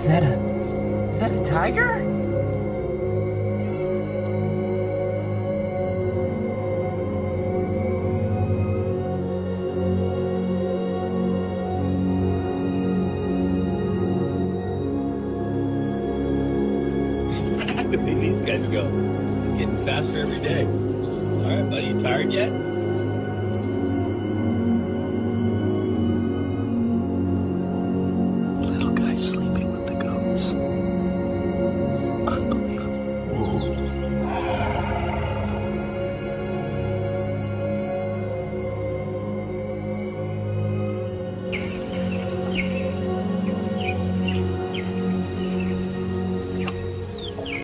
Is that a tiger? The way these guys go. Getting faster every day. All right, buddy, you tired yet?